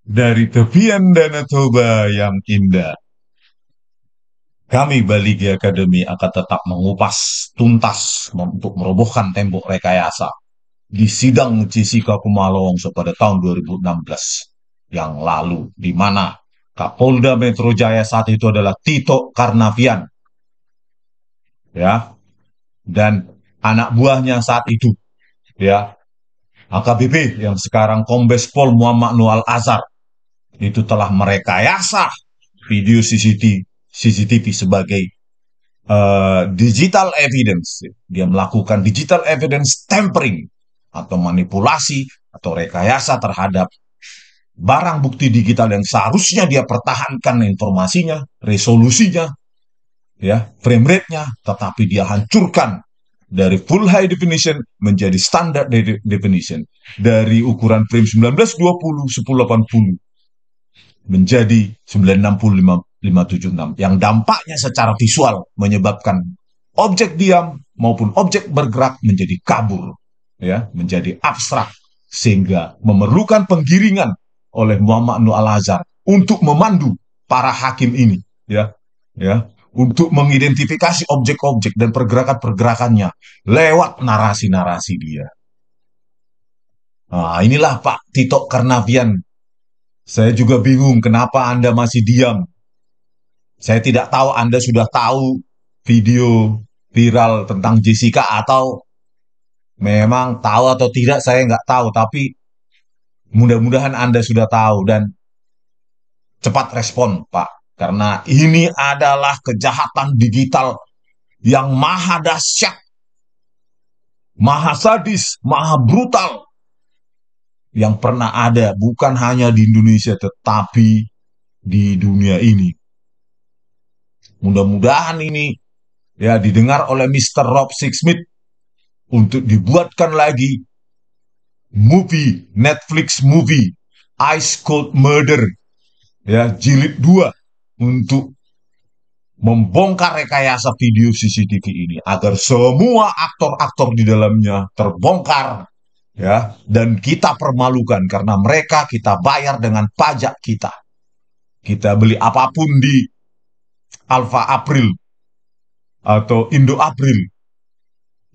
Dari tepian Danau Toba yang indah, kami Baligi Academy akan tetap mengupas tuntas untuk merobohkan tembok rekayasa di sidang Jessica Kumalo Wongso pada tahun 2016 yang lalu, di mana Kapolda Metro Jaya saat itu adalah Tito Karnavian, ya, dan anak buahnya saat itu, ya, AKBP yang sekarang Kombes Pol Muhammad Nual Azhar itu telah merekayasa video CCTV sebagai digital evidence. Dia melakukan digital evidence tampering atau manipulasi atau rekayasa terhadap barang bukti digital yang seharusnya dia pertahankan informasinya, resolusinya, ya, frame rate-nya, tetapi dia hancurkan dari full high definition menjadi standard definition, dari ukuran frame 1920 1080 menjadi 960 576 yang dampaknya secara visual menyebabkan objek diam maupun objek bergerak menjadi kabur, ya, menjadi abstrak, sehingga memerlukan penggiringan oleh Muhammad Nur Al-Azhar untuk memandu para hakim ini, ya, ya, untuk mengidentifikasi objek-objek dan pergerakan-pergerakannya lewat narasi-narasi dia. Nah, inilah Pak Tito Karnavian. Saya juga bingung kenapa Anda masih diam. Saya tidak tahu Anda sudah tahu video viral tentang Jessica atau memang tahu atau tidak, saya nggak tahu. Tapi mudah-mudahan Anda sudah tahu dan cepat respon, Pak. Karena ini adalah kejahatan digital yang maha dahsyat, maha sadis, maha brutal yang pernah ada, bukan hanya di Indonesia, tetapi di dunia ini. Mudah-mudahan ini, ya, didengar oleh Mr. Rob Sixsmith untuk dibuatkan lagi Netflix movie Ice Cold Murder, ya, jilid 2 untuk membongkar rekayasa video CCTV ini agar semua aktor-aktor di dalamnya terbongkar, ya, dan kita permalukan karena mereka kita bayar dengan pajak kita. Kita beli apapun di Alfa April atau Indo April,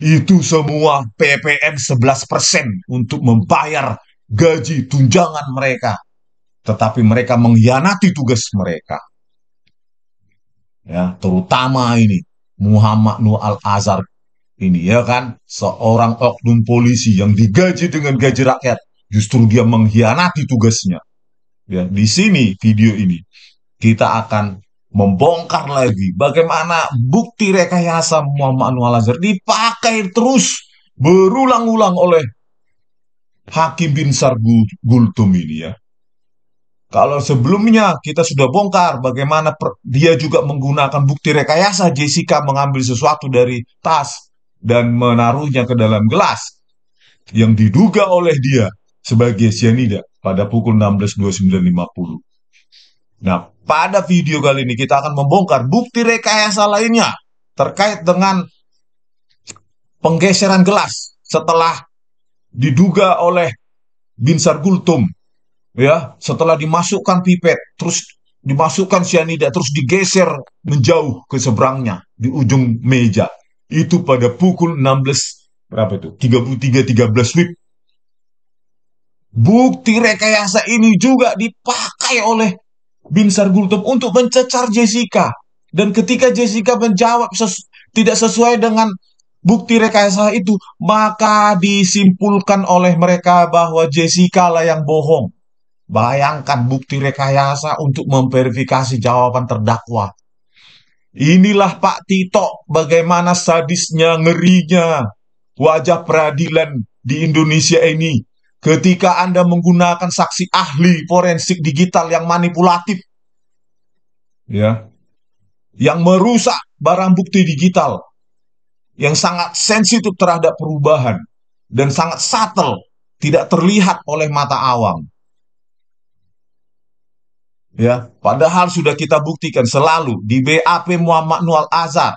itu semua PPN 11% untuk membayar gaji tunjangan mereka. Tetapi mereka mengkhianati tugas mereka. Ya, terutama ini Muhammad Nur Al-Azhar ini, ya kan, seorang oknum polisi yang digaji dengan gaji rakyat, justru dia mengkhianati tugasnya. Ya, di sini video ini kita akan membongkar lagi bagaimana bukti rekayasa Muhammad Nur Al-Azhar dipakai terus berulang-ulang oleh Hakim Binsar Gultum ini, ya. Kalau sebelumnya kita sudah bongkar bagaimana dia juga menggunakan bukti rekayasa Jessica mengambil sesuatu dari tas dan menaruhnya ke dalam gelas yang diduga oleh dia sebagai cyanida pada pukul 16.29.50. Nah, pada video kali ini kita akan membongkar bukti rekayasa lainnya terkait dengan penggeseran gelas setelah diduga oleh Binsar Gultum, ya, setelah dimasukkan pipet, terus dimasukkan cyanida, terus digeser menjauh ke seberangnya di ujung meja. Itu pada pukul 16 berapa itu? 33.13 WIB. Bukti rekayasa ini juga dipakai oleh Binsar Gultom untuk mencecar Jessica. Dan ketika Jessica menjawab tidak sesuai dengan bukti rekayasa itu, maka disimpulkan oleh mereka bahwa Jessica lah yang bohong. Bayangkan bukti rekayasa untuk memverifikasi jawaban terdakwa. Inilah Pak Tito, bagaimana sadisnya, ngerinya wajah peradilan di Indonesia ini. Ketika Anda menggunakan saksi ahli forensik digital yang manipulatif, ya, yang merusak barang bukti digital, yang sangat sensitif terhadap perubahan, dan sangat subtle, tidak terlihat oleh mata awam. Ya, padahal sudah kita buktikan selalu di BAP Muhammad Nur Azhar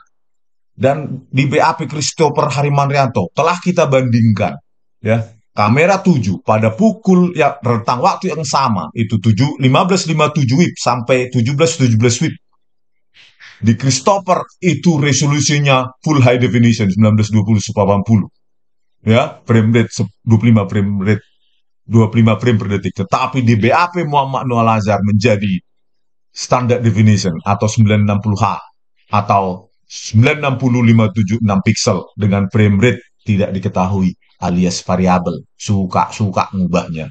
dan di BAP Christopher Harimanrianto telah kita bandingkan, ya, kamera 7 pada pukul ya rentang waktu yang sama itu 15.57 WIB sampai 17.17 WIB. Di Christopher itu resolusinya full high definition 1920 ya, frame rate 25 frame rate 25 frame per detik. Tetapi di BAP Muhammad Noah Lazar menjadi standard definition atau 960H atau 960 576 pixel dengan frame rate tidak diketahui alias variabel, suka-suka ngubahnya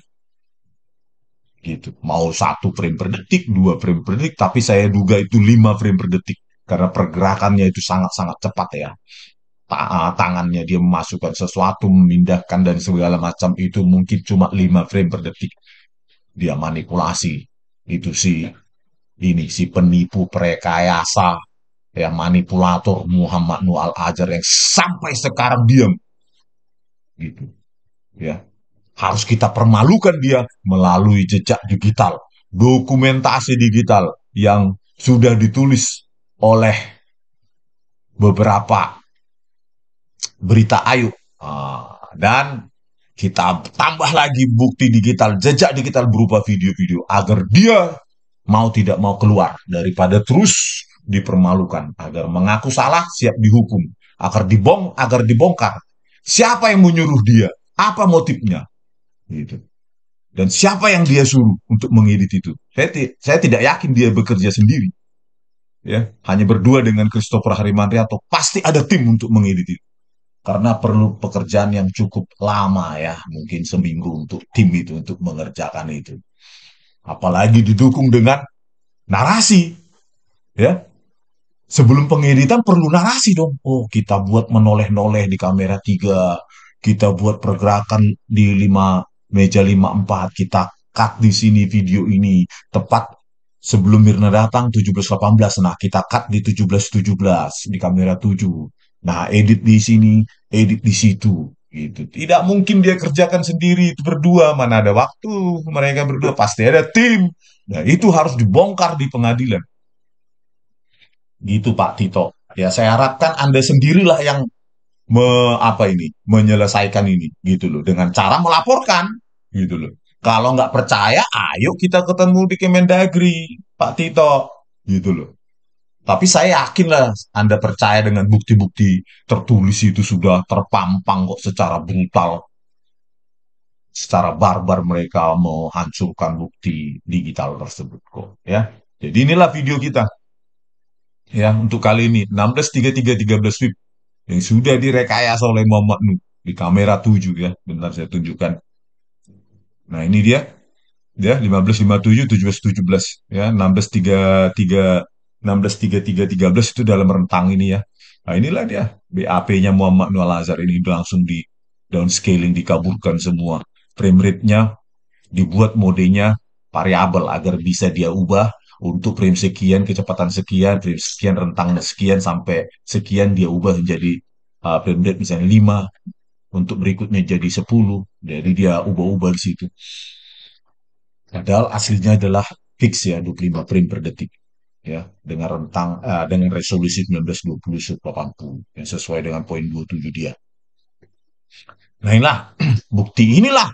gitu. Mau 1 frame per detik, 2 frame per detik, tapi saya duga itu 5 frame per detik karena pergerakannya itu sangat-sangat cepat ya. Tangannya dia memasukkan sesuatu, memindahkan dan segala macam itu mungkin cuma 5 frame per detik. Dia manipulasi itu si penipu perekayasa ya, manipulator Muhammad Nur Al-Azhar yang sampai sekarang diam gitu ya. Harus kita permalukan dia melalui jejak digital, dokumentasi digital yang sudah ditulis oleh beberapa berita ayu. Dan kita tambah lagi bukti digital, jejak digital berupa video-video agar dia mau tidak mau keluar daripada terus dipermalukan, agar mengaku salah siap dihukum, agar dibongkar siapa yang menyuruh dia, apa motifnya gitu. Dan siapa yang dia suruh untuk mengedit itu. Saya tidak yakin dia bekerja sendiri ya, hanya berdua dengan Christopher Harimantrianto, pasti ada tim untuk mengedit itu karena perlu pekerjaan yang cukup lama ya, mungkin seminggu untuk tim itu untuk mengerjakan itu. Apalagi didukung dengan narasi ya. Sebelum pengeditan perlu narasi dong. Oh, kita buat menoleh-noleh di kamera 3, kita buat pergerakan di 5 meja 54, kita cut di sini video ini tepat sebelum Mirna datang 17.18. Nah, kita cut di 17.17 di kamera 7. Nah, edit di sini, edit di situ gitu. Tidak mungkin dia kerjakan sendiri itu berdua, mana ada waktu mereka berdua, pasti ada tim. Nah, itu harus dibongkar di pengadilan. Gitu Pak Tito. Ya saya harapkan Anda sendirilah yang menyelesaikan ini gitu loh dengan cara melaporkan gitu loh. Kalau nggak percaya, ayo kita ketemu di Kemendagri, Pak Tito, gitu loh. Tapi saya yakin lah Anda percaya dengan bukti-bukti tertulis itu sudah terpampang kok secara brutal, secara barbar mereka menghancurkan bukti digital tersebut kok ya. Jadi inilah video kita ya untuk kali ini 16.33.13 WIB yang sudah direkayasa oleh Muhammad Nuh di kamera 7 ya. Bentar saya tunjukkan. Nah, ini dia 15.57 17.17 ya, 16.33 itu dalam rentang ini ya. Nah, inilah dia BAP-nya Muhammad Nuh Al-Azhar ini langsung di downscaling, dikabulkan semua. Frame rate-nya dibuat modenya variabel agar bisa dia ubah untuk frame sekian, kecepatan sekian, frame sekian, rentang sekian sampai sekian dia ubah menjadi frame rate misalnya 5, untuk berikutnya jadi 10. Jadi dia ubah-ubah di situ. Padahal aslinya adalah fix ya 25 frame per detik ya, dengan dengan resolusi 1920 yang sesuai dengan poin 27 dia. Nah, inilah bukti inilah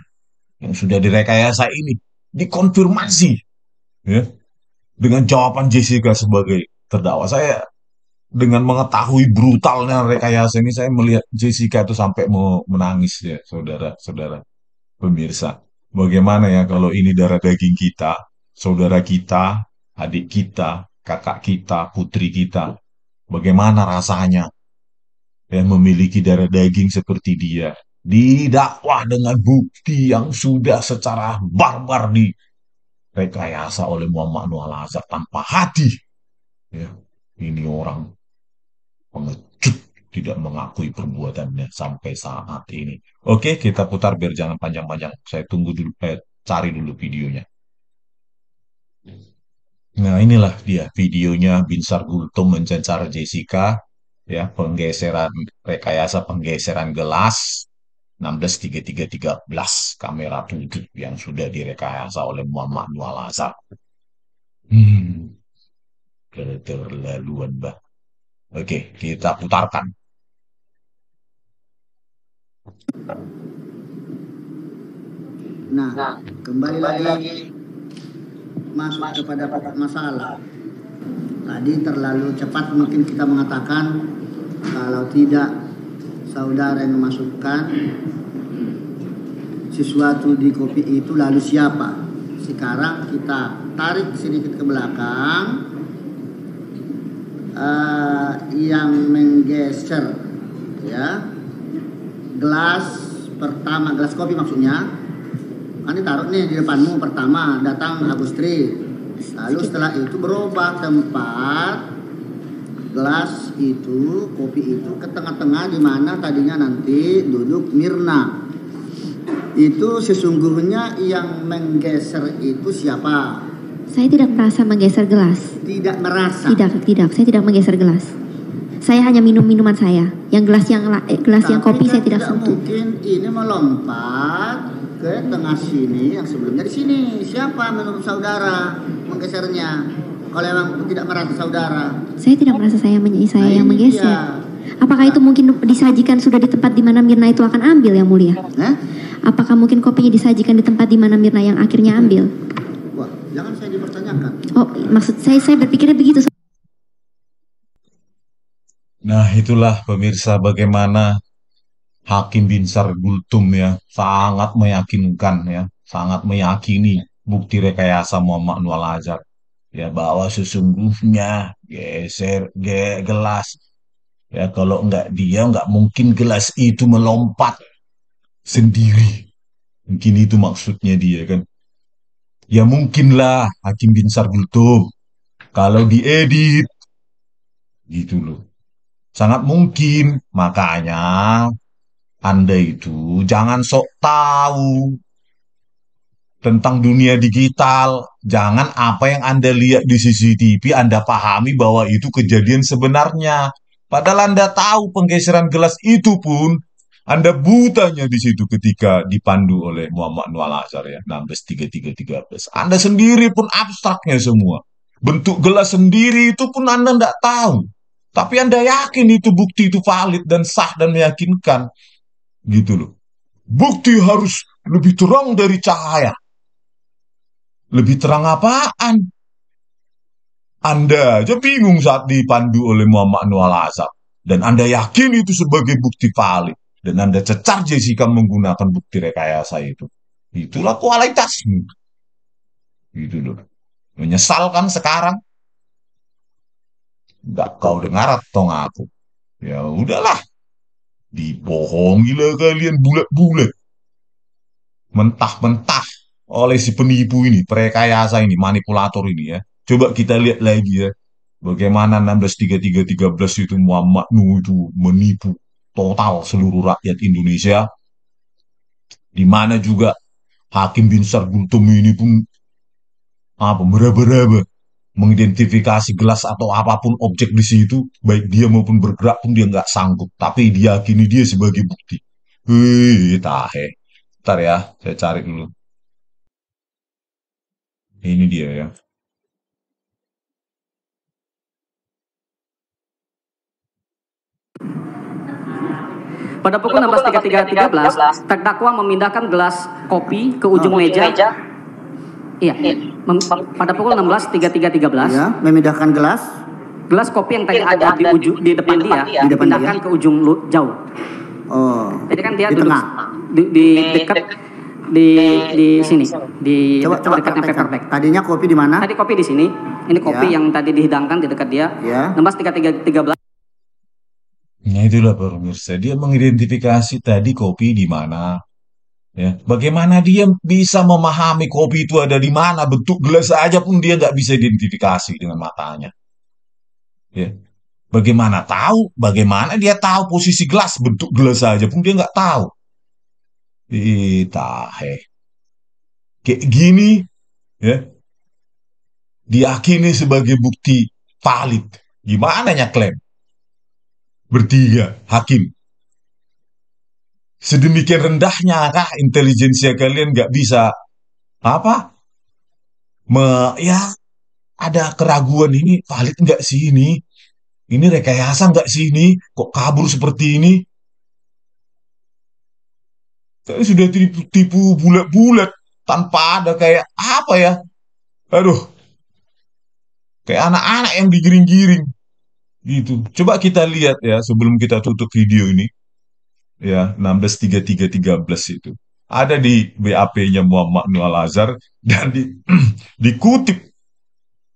yang sudah direkayasa ini dikonfirmasi ya dengan jawaban Jessica sebagai terdakwa. Saya dengan mengetahui brutalnya rekayasa ini, saya melihat Jessica itu sampai mau menangis ya, saudara-saudara pemirsa. Bagaimana ya kalau ini darah daging kita, saudara kita, adik kita, kakak kita, putri kita. Bagaimana rasanya ya memiliki darah daging seperti dia, didakwah dengan bukti yang sudah secara barbar direkayasa oleh Muhammad Nuh Al-Azhar tanpa hati. Ya, ini orang pengecut, tidak mengakui perbuatannya sampai saat ini. Oke, kita putar biar jangan panjang-panjang. Saya tunggu dulu, cari dulu videonya. Nah, inilah dia videonya Binsar Gultom mencencar Jessica, ya, rekayasa penggeseran gelas 16.33.13 kamera 7 yang sudah direkayasa oleh Muhammad Nuh Al-Azhar. Hmm, keterlaluan, Mbak. Oke, kita putarkan. Nah, kembali lagi masuk kepada pokok masalah. Tadi terlalu cepat mungkin kita mengatakan kalau tidak saudara yang memasukkan sesuatu di kopi itu lalu siapa. Sekarang kita tarik sedikit ke belakang, yang menggeser ya gelas pertama, gelas kopi maksudnya, kan ditaruh nih di depanmu, pertama datang Agustri, lalu setelah itu berubah tempat gelas itu, kopi itu ke tengah-tengah di mana tadinya nanti duduk Mirna. Itu sesungguhnya yang menggeser itu siapa? Saya tidak merasa menggeser gelas. Tidak merasa. Tidak, saya tidak menggeser gelas. Saya hanya minum minuman saya. Yang gelas yang kopi saya tidak sentuh. Mungkin ini melompat ke tengah sini, yang sebelumnya di sini. Siapa menurut saudara menggesernya? Kalau memang tidak merasa saudara. Saya tidak merasa saya yang menggeser. Dia. Apakah itu mungkin disajikan sudah di tempat di mana Mirna itu akan ambil, Yang Mulia? Apakah mungkin kopinya disajikan di tempat di mana Mirna yang akhirnya ambil? Wah, jangan saya dipertanyakan. Oh, maksud saya berpikirnya begitu. Nah, itulah pemirsa bagaimana Hakim Binsar Gultum ya sangat meyakinkan ya, sangat meyakini bukti rekayasa Muhammad Anwar Azhar ya bahwa sesungguhnya gelas ya kalau enggak dia enggak mungkin gelas itu melompat sendiri. Mungkin itu maksudnya dia kan. Ya mungkinlah Hakim Binsar Gultum kalau diedit gitu loh. Sangat mungkin. Makanya Anda itu jangan sok tahu tentang dunia digital. Jangan apa yang Anda lihat di CCTV Anda pahami bahwa itu kejadian sebenarnya. Padahal Anda tahu penggeseran gelas itu pun Anda butanya di situ ketika dipandu oleh Muhammad Anwar Azhar ya 163313. Anda sendiri pun abstraknya semua. Bentuk gelas sendiri itu pun Anda tidak tahu. Tapi Anda yakin itu bukti itu valid dan sah dan meyakinkan. Gitu loh. Bukti harus lebih terang dari cahaya. Lebih terang apaan? Anda aja bingung saat dipandu oleh Muhammad Anwar Azhar. Dan Anda yakin itu sebagai bukti valid. Dan Anda cecar Jessica menggunakan bukti rekayasa itu. Itulah kualitasmu. Gitu loh. Menyesalkan sekarang. Nggak kau dengar atau ngaku. Ya udahlah. Dibohongilah kalian bulat-bulat. Mentah-mentah oleh si penipu ini, perekayasa ini, manipulator ini ya. Coba kita lihat lagi ya, bagaimana 163313 itu Muhammad Nuh itu menipu total seluruh rakyat Indonesia, di mana juga Hakim Binsar Gultom ini pun meraba-raba mengidentifikasi gelas atau apapun objek di situ, baik dia maupun bergerak pun dia nggak sanggup, tapi diyakini dia sebagai bukti. Tahe. Ntar ya, saya cari dulu. Ini dia ya. Pada pukul 16.13 terdakwa memindahkan gelas kopi ke ujung meja. Iya, pada pukul 16.13 ya, memindahkan gelas kopi yang tadi ada di depan dia dipindahkan ke ujung jauh. Oh. Jadi kan dia di duduk tengah. di dekat di sini, di Coba dekatnya paper bag. Tadinya kopi di mana? Tadi kopi di sini. Ini kopi yang tadi dihidangkan di dekat dia. 16.13. Nah itulah pemirsa, dia mengidentifikasi tadi kopi di mana. Ya, bagaimana dia bisa memahami kopi itu ada di mana? Bentuk gelas aja pun dia nggak bisa identifikasi dengan matanya. Ya, bagaimana tahu? Bagaimana dia tahu posisi gelas? Bentuk gelas aja pun dia nggak tahu. Tahe. Kayak gini, ya, diyakini sebagai bukti valid. Gimana ya klaim? Bertiga, hakim. Sedemikian rendahnya kah intelijensia kalian nggak bisa ya ada keraguan ini valid nggak sih ini rekayasa nggak sih ini kok kabur seperti ini Sudah tipu bulat-bulat tanpa ada kayak apa ya? Aduh, kayak anak-anak yang digiring-giring gitu. Coba kita lihat ya sebelum kita tutup video ini ya 16.33.13 itu. Ada di BAP-nya Muhammad Nur Al-Azhar dan dikutip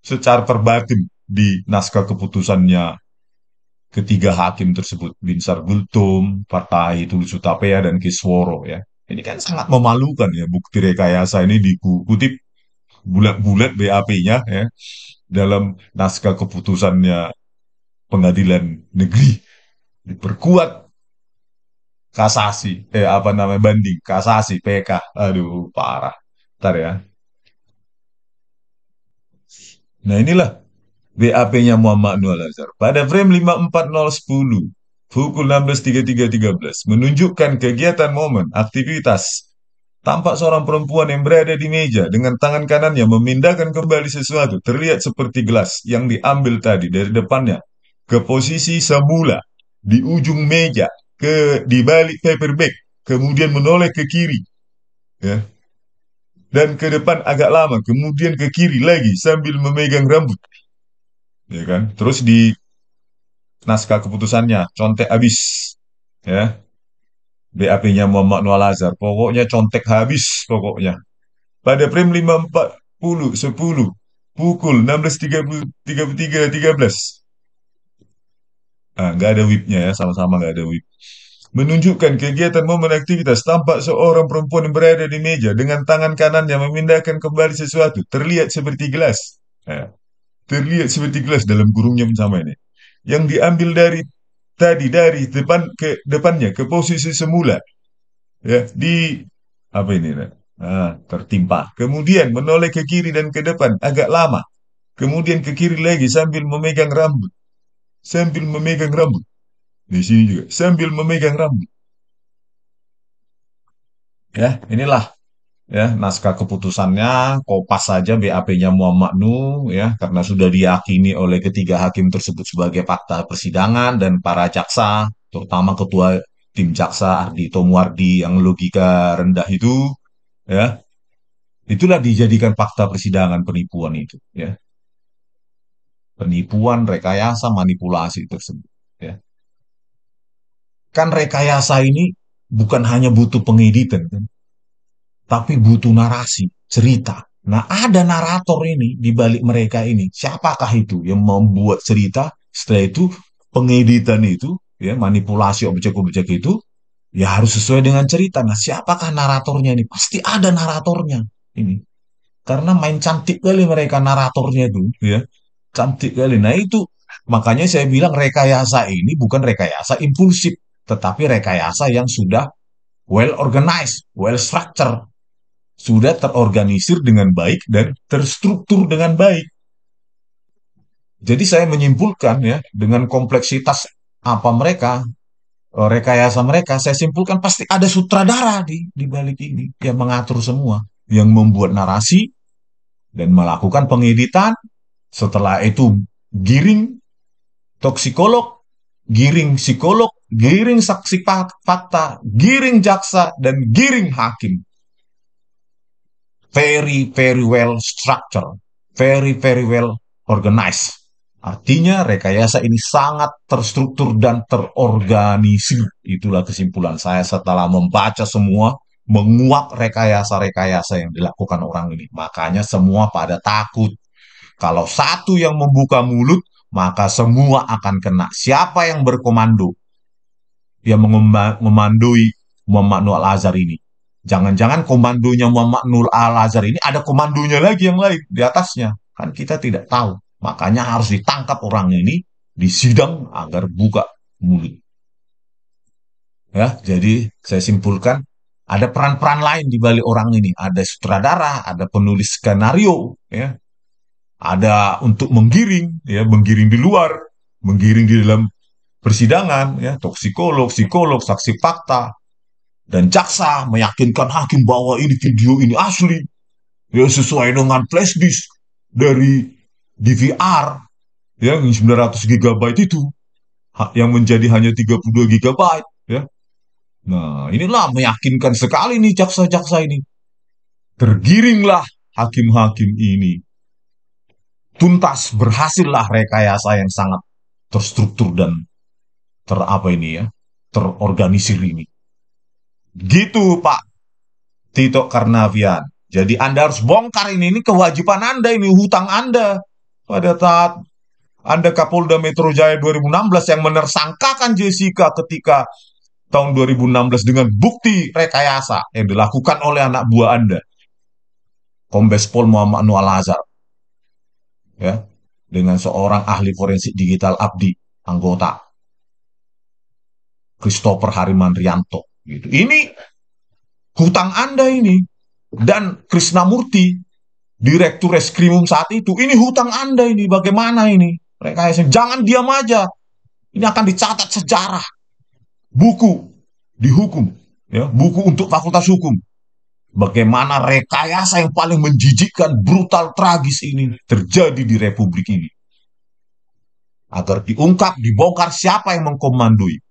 secara verbatim di naskah keputusannya ketiga hakim tersebut, Binsar Gultom, Partai Tulus Utapea, dan Kisworo ya. Ini kan sangat memalukan ya, bukti rekayasa ini dikutip bulat-bulat BAP-nya ya dalam naskah keputusannya pengadilan negeri, diperkuat kasasi, apa namanya, banding, kasasi, PK, aduh parah. Ntar ya. Nah inilah BAP-nya Muhammad Nur Al-Azhar. Pada frame 54010, pukul 16.33.13, menunjukkan kegiatan momen, aktivitas. Tampak seorang perempuan yang berada di meja dengan tangan kanannya memindahkan kembali sesuatu. Terlihat seperti gelas yang diambil tadi dari depannya ke posisi semula di ujung meja, di balik paperback, kemudian menoleh ke kiri, ya, dan ke depan agak lama, kemudian ke kiri lagi sambil memegang rambut, ya kan? Terus di naskah keputusannya contek habis, ya, BAP-nya Muhammad Nur Al-Azhar. Pokoknya contek habis pokoknya. Pada frame 54010, pukul 16.33.13. Ah, nggak ada whip-nya ya, sama-sama nggak ada whip. Menunjukkan kegiatan momen aktivitas, tampak seorang perempuan yang berada di meja dengan tangan kanannya memindahkan kembali sesuatu. Terlihat seperti gelas. Ya, terlihat seperti gelas dalam kurungnya sama ini. Yang diambil dari depannya ke posisi semula, ya, di apa ini, nah? Tertimpa. Kemudian menoleh ke kiri dan ke depan agak lama. Kemudian ke kiri lagi sambil memegang rambut. Sambil memegang rambut. Di sini juga sambil memegang rambut. Ya, inilah ya naskah keputusannya. Kopas saja BAP-nya Muhammad Nu ya, karena sudah diyakini oleh ketiga hakim tersebut sebagai fakta persidangan, dan para jaksa, terutama ketua tim jaksa Ardhito Muardi yang logika rendah itu, ya, itulah dijadikan fakta persidangan penipuan itu, ya. Penipuan, rekayasa, manipulasi tersebut, ya. Kan rekayasa ini bukan hanya butuh pengeditan, kan, tapi butuh narasi, cerita. Nah, ada narator ini di balik mereka ini. Siapakah itu yang membuat cerita? Setelah itu pengeditan itu, ya, manipulasi objek-objek itu, ya harus sesuai dengan cerita. Nah, siapakah naratornya ini? Pasti ada naratornya ini. Karena main cantik kali mereka naratornya itu, ya. Cantik kali. Nah, itu makanya saya bilang rekayasa ini bukan rekayasa impulsif, tetapi rekayasa yang sudah well organized, well structured, sudah terorganisir dengan baik dan terstruktur dengan baik. Jadi saya menyimpulkan ya, dengan kompleksitas apa mereka, rekayasa mereka, saya simpulkan pasti ada sutradara di balik ini yang mengatur semua, yang membuat narasi dan melakukan pengeditan. Setelah itu giring toksikolog, giring psikolog, giring saksi fakta, giring jaksa, dan giring hakim. Very, very well structured, very, very well organized. Artinya rekayasa ini sangat terstruktur dan terorganisir. Itulah kesimpulan saya setelah membaca semua, menguak rekayasa-rekayasa yang dilakukan orang ini. Makanya semua pada takut. Kalau satu yang membuka mulut, maka semua akan kena. Siapa yang berkomando? Yang memandoi Muhammad Nur Al-Azhar ini? Jangan-jangan komandonya Muhammad Nur Al-Azhar ini ada komandonya lagi yang lain di atasnya. Kan kita tidak tahu. Makanya harus ditangkap orang ini, disidang agar buka mulut. Ya, jadi saya simpulkan ada peran-peran lain di balik orang ini. Ada sutradara, ada penulis skenario, ya. Ada untuk menggiring, ya, menggiring di luar, menggiring di dalam persidangan, ya, toksikolog, psikolog, saksi fakta, dan jaksa meyakinkan hakim bahwa ini video ini asli, ya, sesuai dengan flash disk dari DVR yang 900 GB itu yang menjadi hanya 32 GB, ya. Nah, inilah meyakinkan sekali nih jaksa-jaksa ini. Tergiringlah hakim-hakim ini. Tuntas berhasillah rekayasa yang sangat terstruktur dan terorganisir ini. Gitu Pak Tito Karnavian. Jadi Anda harus bongkar ini kewajiban Anda, ini hutang Anda. Pada saat Anda Kapolda Metro Jaya 2016 yang menersangkakan Jessica ketika tahun 2016 dengan bukti rekayasa yang dilakukan oleh anak buah Anda, Kombes Pol Muhammad Noah Lazar, ya, dengan seorang ahli forensik digital Abdi, anggota Christopher Harimandrianto. Gitu. Ini hutang Anda ini. Dan Krisnamurti, Direktur Reskrimum saat itu, ini hutang Anda ini. Bagaimana ini? Rekayasa. Jangan diam aja. Ini akan dicatat sejarah. Buku dihukum. Ya, buku untuk Fakultas Hukum. Bagaimana rekayasa yang paling menjijikkan, brutal, tragis ini terjadi di Republik ini. Agar diungkap, dibongkar siapa yang mengkomandoi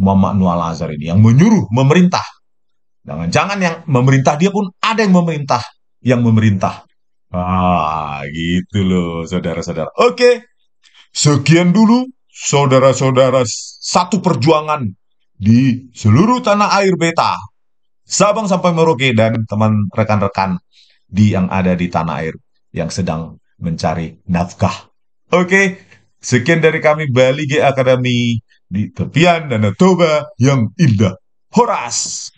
Muhammad Noah Lazar ini, yang menyuruh, memerintah. Jangan-jangan yang memerintah dia pun ada yang memerintah. Yang memerintah. Gitu loh, saudara-saudara. Oke, sekian dulu, saudara-saudara, satu perjuangan di seluruh tanah air beta. Sabang sampai Merauke dan teman rekan-rekan yang ada di tanah air yang sedang mencari nafkah. Oke, sekian dari kami Bali G Academy di tepian Danau Toba yang indah. Horas!